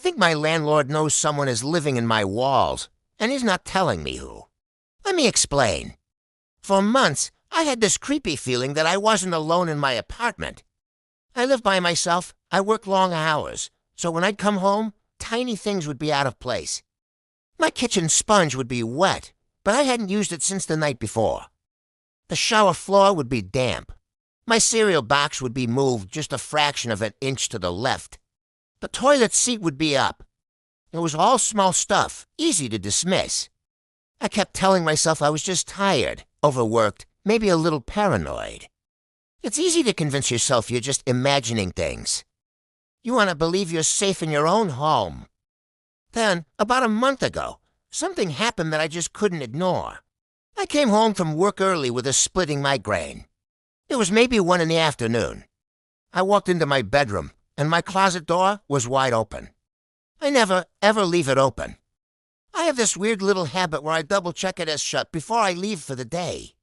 think my landlord knows someone is living in my walls, and he's not telling me who. Let me explain. For months, I had this creepy feeling that I wasn't alone in my apartment. I live by myself, I work long hours, so when I'd come home, tiny things would be out of place. My kitchen sponge would be wet, but I hadn't used it since the night before. The shower floor would be damp. My cereal box would be moved just a fraction of an inch to the left. The toilet seat would be up. It was all small stuff, easy to dismiss. I kept telling myself I was just tired, overworked, maybe a little paranoid. It's easy to convince yourself you're just imagining things. You want to believe you're safe in your own home. Then, about a month ago, something happened that I just couldn't ignore. I came home from work early with a splitting migraine. It was maybe 1 in the afternoon. I walked into my bedroom, and my closet door was wide open. I never, ever leave it open. I have this weird little habit where I double-check it as shut before I leave for the day.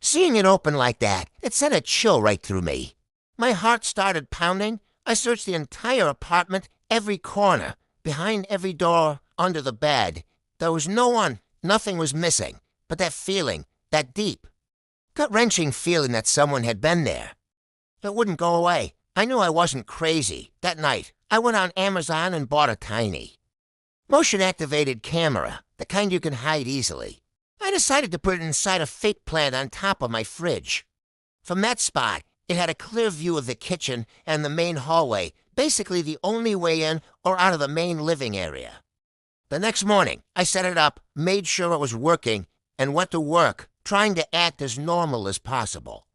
Seeing it open like that, it sent a chill right through me. My heart started pounding. I searched the entire apartment, every corner, behind every door, under the bed. There was no one, nothing was missing, but that feeling, that deep, gut-wrenching feeling that someone had been there. It wouldn't go away. I knew I wasn't crazy. That night, I went on Amazon and bought a tiny, motion-activated camera, the kind you can hide easily. I decided to put it inside a fake plant on top of my fridge. From that spot, it had a clear view of the kitchen and the main hallway, basically the only way in or out of the main living area. The next morning, I set it up, made sure it was working, and went to work, trying to act as normal as possible.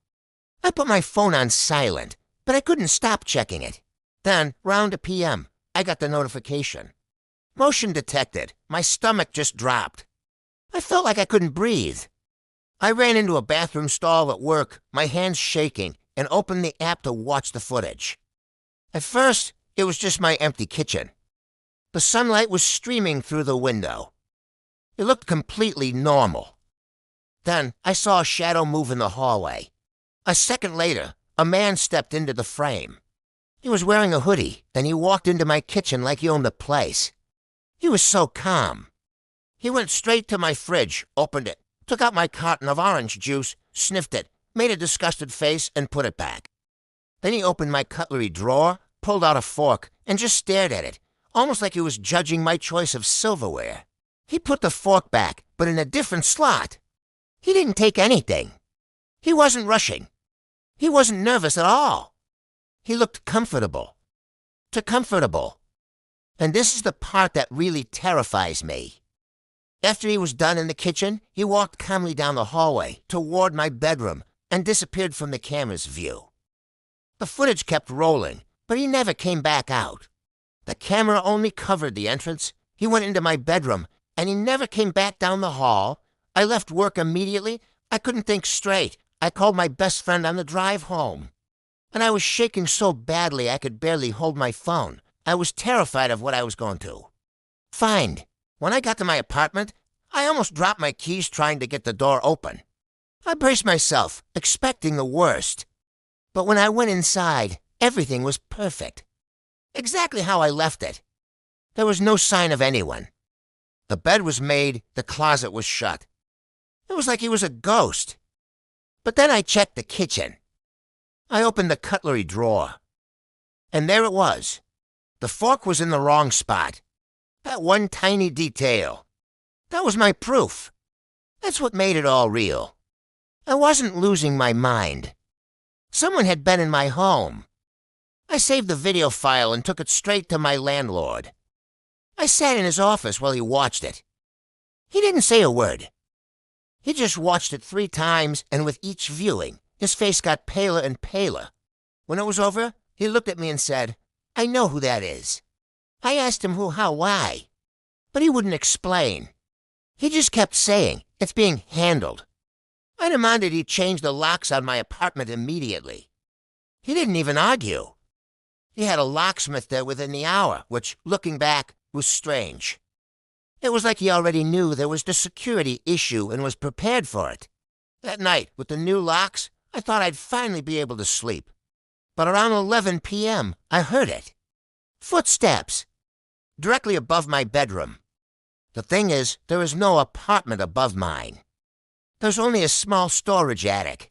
I put my phone on silent, but I couldn't stop checking it. Then, round 1 p.m., I got the notification. Motion detected. My stomach just dropped. I felt like I couldn't breathe. I ran into a bathroom stall at work, my hands shaking, and opened the app to watch the footage. At first, it was just my empty kitchen. The sunlight was streaming through the window. It looked completely normal. Then, I saw a shadow move in the hallway. A second later, a man stepped into the frame. He was wearing a hoodie, and he walked into my kitchen like he owned the place. He was so calm. He went straight to my fridge, opened it, took out my carton of orange juice, sniffed it, made a disgusted face, and put it back. Then he opened my cutlery drawer, pulled out a fork, and just stared at it, almost like he was judging my choice of silverware. He put the fork back, but in a different slot. He didn't take anything. He wasn't rushing. He wasn't nervous at all. He looked comfortable. Too comfortable. And this is the part that really terrifies me. After he was done in the kitchen, he walked calmly down the hallway toward my bedroom and disappeared from the camera's view. The footage kept rolling, but he never came back out. The camera only covered the entrance. He went into my bedroom, and he never came back down the hall. I left work immediately. I couldn't think straight. I called my best friend on the drive home. And I was shaking so badly I could barely hold my phone. I was terrified of what I was going to find. When I got to my apartment, I almost dropped my keys trying to get the door open. I braced myself, expecting the worst. But when I went inside, everything was perfect. Exactly how I left it. There was no sign of anyone. The bed was made, the closet was shut. It was like he was a ghost. But then I checked the kitchen. I opened the cutlery drawer. And there it was. The fork was in the wrong spot. That one tiny detail. That was my proof. That's what made it all real. I wasn't losing my mind. Someone had been in my home. I saved the video file and took it straight to my landlord. I sat in his office while he watched it. He didn't say a word. He just watched it 3 times, and with each viewing, his face got paler and paler. When it was over, he looked at me and said, "I know who that is." I asked him who, how, why, but he wouldn't explain. He just kept saying, "It's being handled." I demanded he change the locks on my apartment immediately. He didn't even argue. He had a locksmith there within the hour, which, looking back, was strange. It was like he already knew there was the security issue and was prepared for it. That night, with the new locks, I thought I'd finally be able to sleep. But around 11 p.m., I heard it. Footsteps. directly above my bedroom. The thing is, there is no apartment above mine. There's only a small storage attic.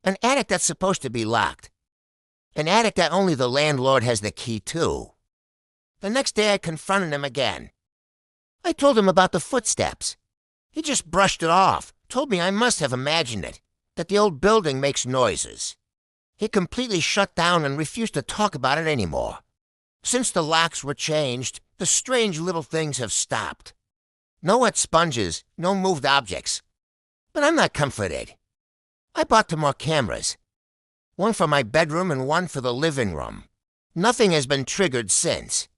An attic that's supposed to be locked. An attic that only the landlord has the key to. The next day I confronted him again. I told him about the footsteps. He just brushed it off, told me I must have imagined it, that the old building makes noises. He completely shut down and refused to talk about it anymore. Since the locks were changed, the strange little things have stopped. No wet sponges, no moved objects. But I'm not comforted. I bought 2 more cameras. One for my bedroom and one for the living room. Nothing has been triggered since.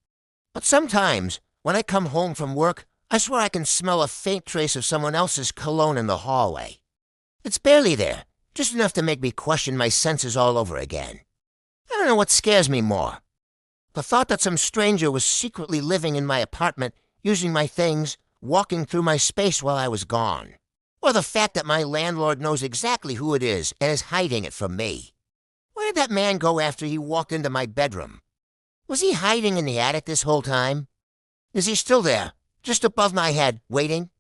But sometimes, when I come home from work, I swear I can smell a faint trace of someone else's cologne in the hallway. It's barely there, just enough to make me question my senses all over again. I don't know what scares me more. The thought that some stranger was secretly living in my apartment, using my things, walking through my space while I was gone. Or the fact that my landlord knows exactly who it is and is hiding it from me. Where did that man go after he walked into my bedroom? Was he hiding in the attic this whole time? Is he still there, just above my head, waiting?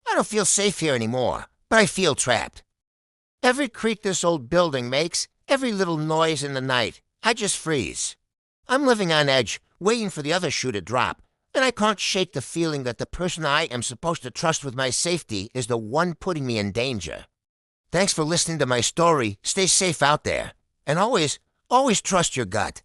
I don't feel safe here anymore, but I feel trapped. Every creak this old building makes, every little noise in the night, I just freeze. I'm living on edge, waiting for the other shoe to drop, and I can't shake the feeling that the person I am supposed to trust with my safety is the one putting me in danger. Thanks for listening to my story. Stay safe out there. And always trust your gut.